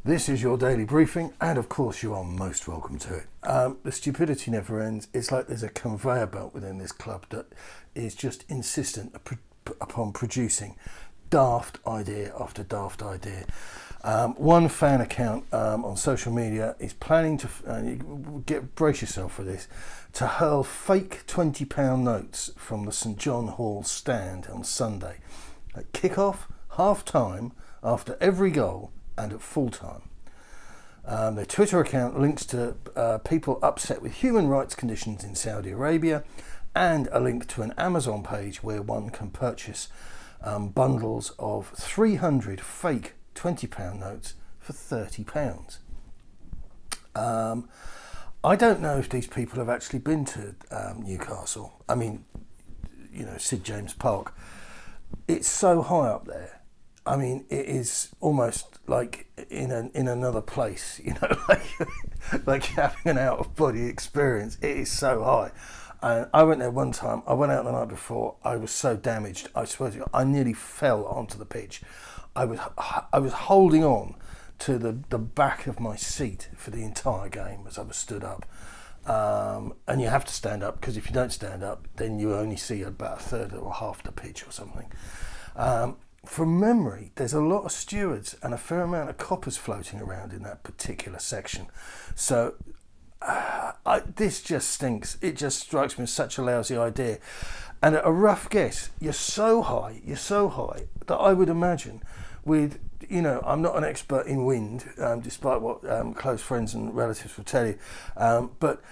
This is your daily briefing, and of course you are most welcome to it. The stupidity never ends. It's like there's a conveyor belt within this club that is just insistent upon producing daft idea after daft idea. One fan account on social media is planning to brace yourself for this, to hurl fake £20 notes from the St John Hall stand on Sunday at kick-off, half-time, after every goal, and at full time. Their Twitter account links to people upset with human rights conditions in Saudi Arabia, and a link to an Amazon page where one can purchase bundles of 300 fake £20 notes for £30. I don't know if these people have actually been to Newcastle. I mean, you know, Sid James Park. It's so high up there. I mean, it is almost like in another place, you know, like having an out-of-body experience. It is so high. And I went there one time. I went out the night before. I was so damaged. I swear to you, I nearly fell onto the pitch. I was holding on to the back of my seat for the entire game as I was stood up. And you have to stand up, because if you don't stand up, then you only see about a third or half the pitch or something. From memory, there's a lot of stewards and a fair amount of coppers floating around in that particular section. So this just stinks. It just strikes me as such a lousy idea. And at a rough guess, you're so high that I would imagine with, you know, I'm not an expert in wind, despite what close friends and relatives will tell you, but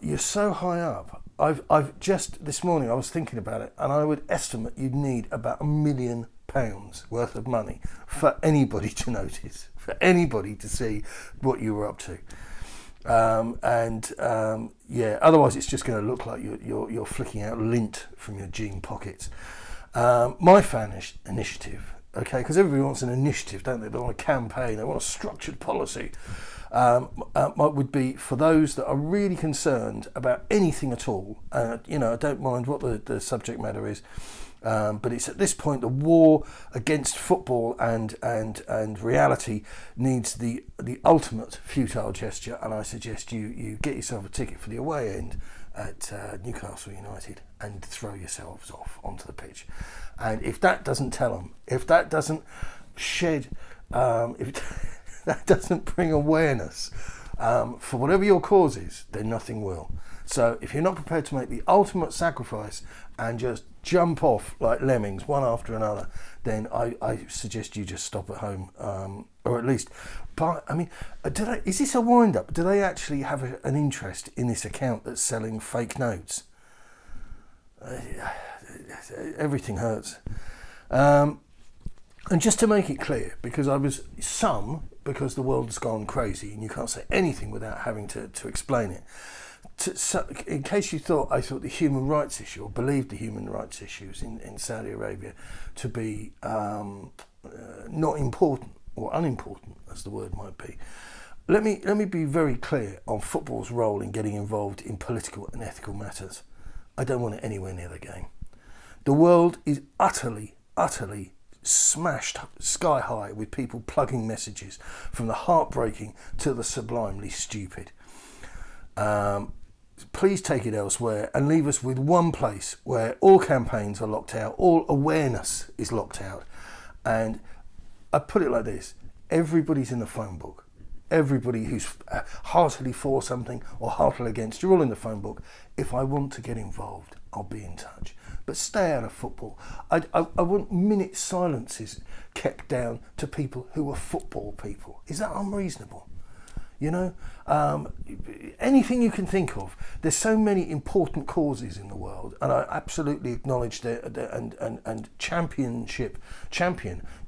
you're so high up. I've just this morning I was thinking about it, and I would estimate you'd need about £1 million worth of money for anybody to notice, for anybody to see what you were up to. Otherwise it's just going to look like you're flicking out lint from your jean pockets. My fan initiative, okay, because everybody wants an initiative, don't they? They want a campaign, they want a structured policy. Would be for those that are really concerned about anything at all. You know, I don't mind what the subject matter is. But it's at this point the war against football and reality needs the ultimate futile gesture, and I suggest you get yourself a ticket for the away end at Newcastle United and throw yourselves off onto the pitch. And if that doesn't tell them, if that doesn't shed, if that doesn't bring awareness for whatever your cause is, then nothing will. So if you're not prepared to make the ultimate sacrifice and just jump off like lemmings one after another, then I suggest you just stop at home, or at least is this a wind-up? Do they actually have an interest in this account that's selling fake notes? Everything hurts. And just to make it clear, because the world's gone crazy and you can't say anything without having to explain it. In case you thought I thought the human rights issue, or believed the human rights issues in Saudi Arabia to be not important or unimportant, as the word might be, let me be very clear on football's role in getting involved in political and ethical matters. I don't want it anywhere near the game. The world is utterly smashed sky high with people plugging messages from the heartbreaking to the sublimely stupid. Please take it elsewhere and leave us with one place where all campaigns are locked out, all awareness is locked out. And I put it like this: everybody's in the phone book. Everybody who's heartily for something or heartily against, you're all in the phone book. If I want to get involved, I'll be in touch. But stay out of football. I want minute silences kept down to people who are football people. Is that unreasonable? You know, anything you can think of. There's so many important causes in the world, and I absolutely acknowledge and champion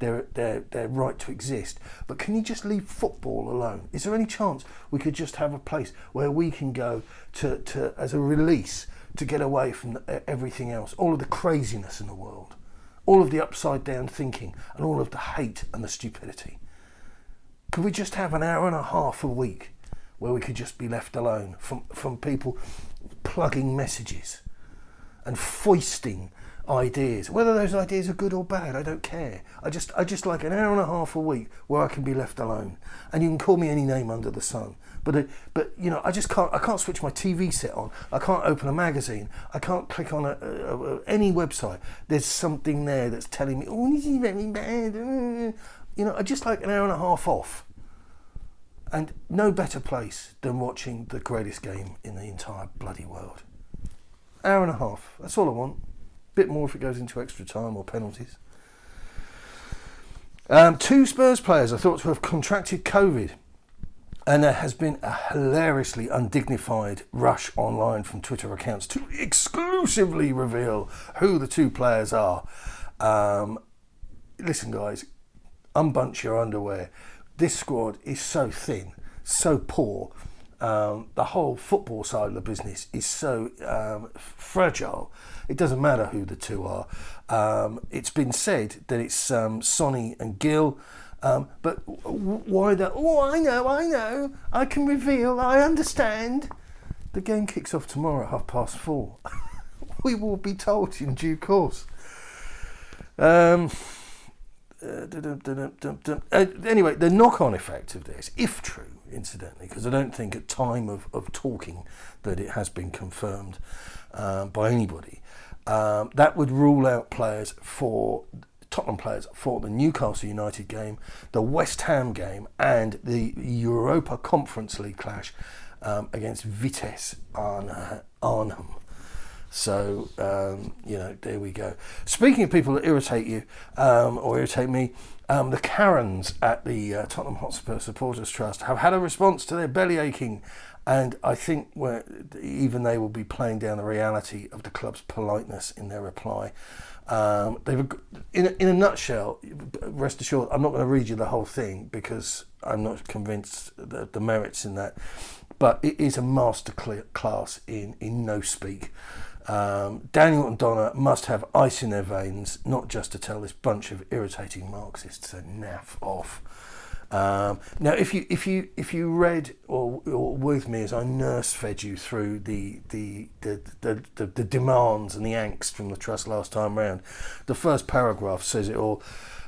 their right to exist. But can you just leave football alone? Is there any chance we could just have a place where we can go to as a release to get away from everything else, all of the craziness in the world, all of the upside down thinking, and all of the hate and the stupidity? Could we just have an hour and a half a week where we could just be left alone from people plugging messages and foisting ideas. Whether those ideas are good or bad, I don't care. I just like an hour and a half a week where I can be left alone. And you can call me any name under the sun. But you know, I can't switch my TV set on. I can't open a magazine. I can't click on any website. There's something there that's telling me, oh, this is very bad. You know, I just like an hour and a half off. And no better place than watching the greatest game in the entire bloody world. Hour and a half. That's all I want. Bit more if it goes into extra time or penalties. 2 Spurs players are thought to have contracted COVID. And there has been a hilariously undignified rush online from Twitter accounts to exclusively reveal who the 2 players are. Listen, guys, unbunch your underwear. This squad is so thin, so poor. The whole football side of the business is so fragile. It doesn't matter who the 2 are. It's been said that it's Sonny and Gill. But why that? Oh, I know. I can reveal. I understand. The game kicks off tomorrow at 4:30. We will be told in due course. Anyway, the knock-on effect of this, if true, incidentally, because I don't think at time of talking that it has been confirmed by anybody, that would rule out Tottenham players for the Newcastle United game, the West Ham game, and the Europa Conference League clash against Vitesse Arnhem. So, you know, there we go. Speaking of people that irritate you, or irritate me, the Karens at the Tottenham Hotspur Supporters Trust have had a response to their belly aching, and I think even they will be playing down the reality of the club's politeness in their reply. In a nutshell, rest assured, I'm not going to read you the whole thing because I'm not convinced the merits in that, but it is a master class in no speak. Daniel and Donna must have ice in their veins, not just to tell this bunch of irritating Marxists to naff off. Now, if you read or with me as I nurse fed you through the demands and the angst from the trust last time round, the first paragraph says it all.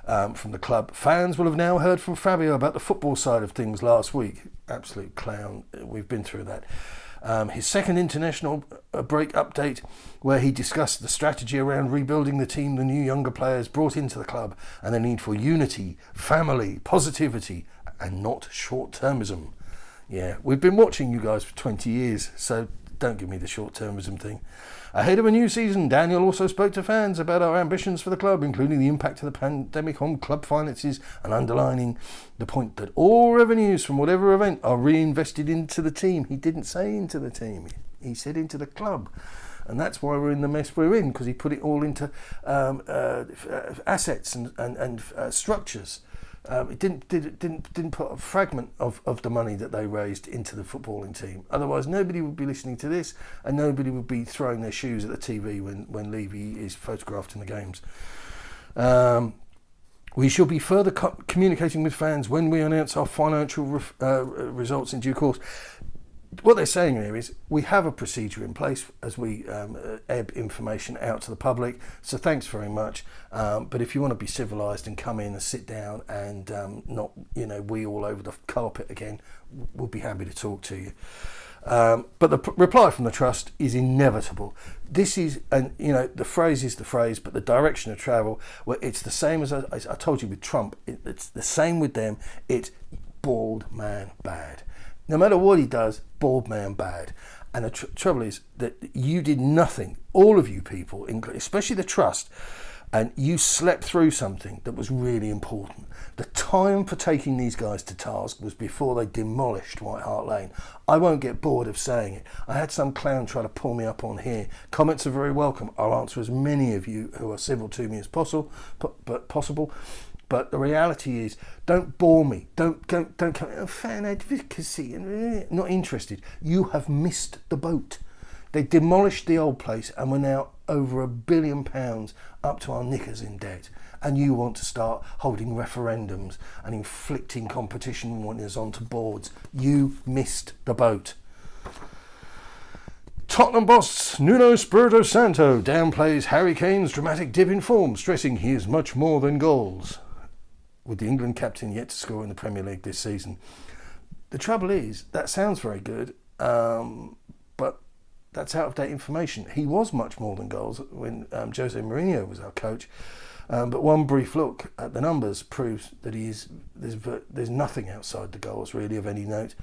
From the club, fans will have now heard from Fabio about the football side of things last week. Absolute clown. We've been through that. His second international break update, where he discussed the strategy around rebuilding the team, the new younger players brought into the club, and the need for unity, family, positivity, and not short-termism. Yeah, we've been watching you guys for 20 years, so don't give me the short-termism thing. Ahead of a new season, Daniel also spoke to fans about our ambitions for the club, including the impact of the pandemic on club finances, and underlining the point that all revenues from whatever event are reinvested into the team. He didn't say into the team, he said into the club. And that's why we're in the mess we're in, because he put it all into assets and structures. It didn't put a fragment of the money that they raised into the footballing team. Otherwise, nobody would be listening to this, and nobody would be throwing their shoes at the TV when Levy is photographed in the games. We shall be further communicating with fans when we announce our financial results in due course. What they're saying here is we have a procedure in place as we ebb information out to the public, so thanks very much, but if you want to be civilised and come in and sit down and not wee all over the carpet again, we'll be happy to talk to you. But the reply from the trust is inevitable. This is, the phrase is the phrase, but the direction of travel, where it's the same as I told you with Trump, it's the same with them. It's bald man bad. No matter what he does, bald man bad. And the trouble is that you did nothing, all of you people, especially the trust, and you slept through something that was really important. The time for taking these guys to task was before they demolished White Hart Lane. I won't get bored of saying it. I had some clown try to pull me up on here. Comments are very welcome. I'll answer as many of you who are civil to me as possible. But the reality is, don't bore me. Don't come. Fan advocacy. Not interested. You have missed the boat. They demolished the old place, and we're now over £1 billion up to our knickers in debt. And you want to start holding referendums and inflicting competition winners onto boards. You missed the boat. Tottenham boss Nuno Espirito Santo downplays Harry Kane's dramatic dip in form, stressing he is much more than goals. With the England captain yet to score in the Premier League this season. The trouble is, that sounds very good, but that's out-of-date information. He was much more than goals when Jose Mourinho was our coach. But one brief look at the numbers proves that there's nothing outside the goals really of any note.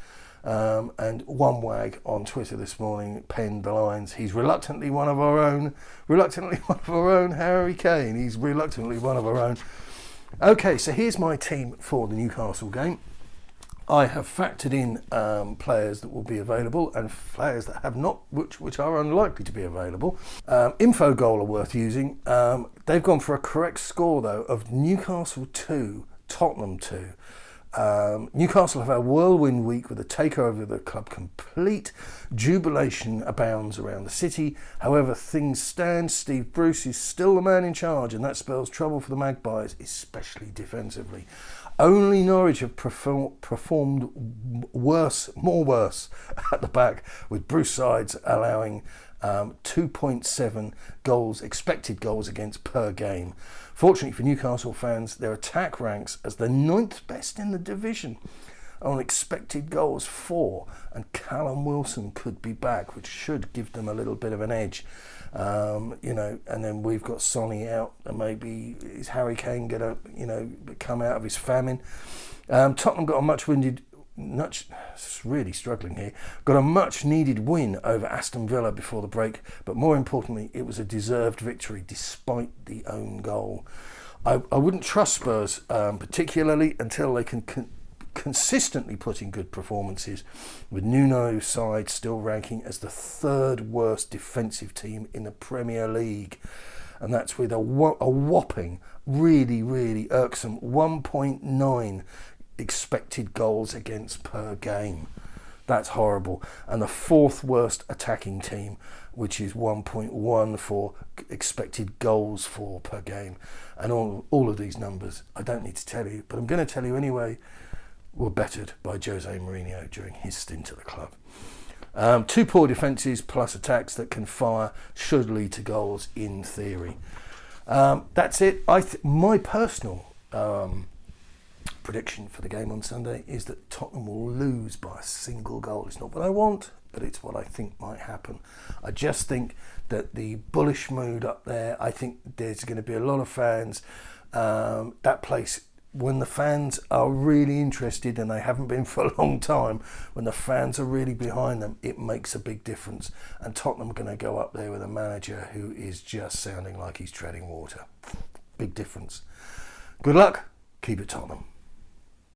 And one wag on Twitter this morning penned the lines, he's reluctantly one of our own, Harry Kane. He's reluctantly one of our own. Okay, so here's my team for the Newcastle game. I have factored in players that will be available and players that have not, which are unlikely to be available. Info goal are worth using. They've gone for a correct score though of Newcastle 2, Tottenham 2. Newcastle have a whirlwind week with the takeover of the club complete. Jubilation abounds around the city. However, things stand. Steve Bruce is still the man in charge, and that spells trouble for the Magpies, especially defensively. Only Norwich have performed more worse at the back, with Bruce sides allowing 2.7 goals, expected goals against per game. Fortunately for Newcastle fans, their attack ranks as the 9th best in the division. On expected goals 4, and Callum Wilson could be back, which should give them a little bit of an edge. And then we've got Sonny out, and maybe is Harry Kane going to, come out of his famine? Tottenham got really struggling here. Got a much needed win over Aston Villa before the break, but more importantly, it was a deserved victory despite the own goal. I wouldn't trust Spurs particularly until they can consistently put in good performances, with Nuno's side still ranking as the 3rd worst defensive team in the Premier League, and that's with a whopping, really, really irksome 1.9 expected goals against per game. That's horrible. And the 4th worst attacking team, which is 1.1 for expected goals for per game. And all of these numbers, I don't need to tell you, but I'm going to tell you anyway, were bettered by Jose Mourinho during his stint at the club. 2 poor defences plus attacks that can fire should lead to goals in theory. That's it. My personal prediction for the game on Sunday is that Tottenham will lose by a single goal. It's not what I want, but it's what I think might happen. I just think that the bullish mood up there, I think there's going to be a lot of fans. That place, when the fans are really interested, and they haven't been for a long time, when the fans are really behind them, it makes a big difference. And Tottenham are going to go up there with a manager who is just sounding like he's treading water. Big difference. Good luck. Keep it Tottenham.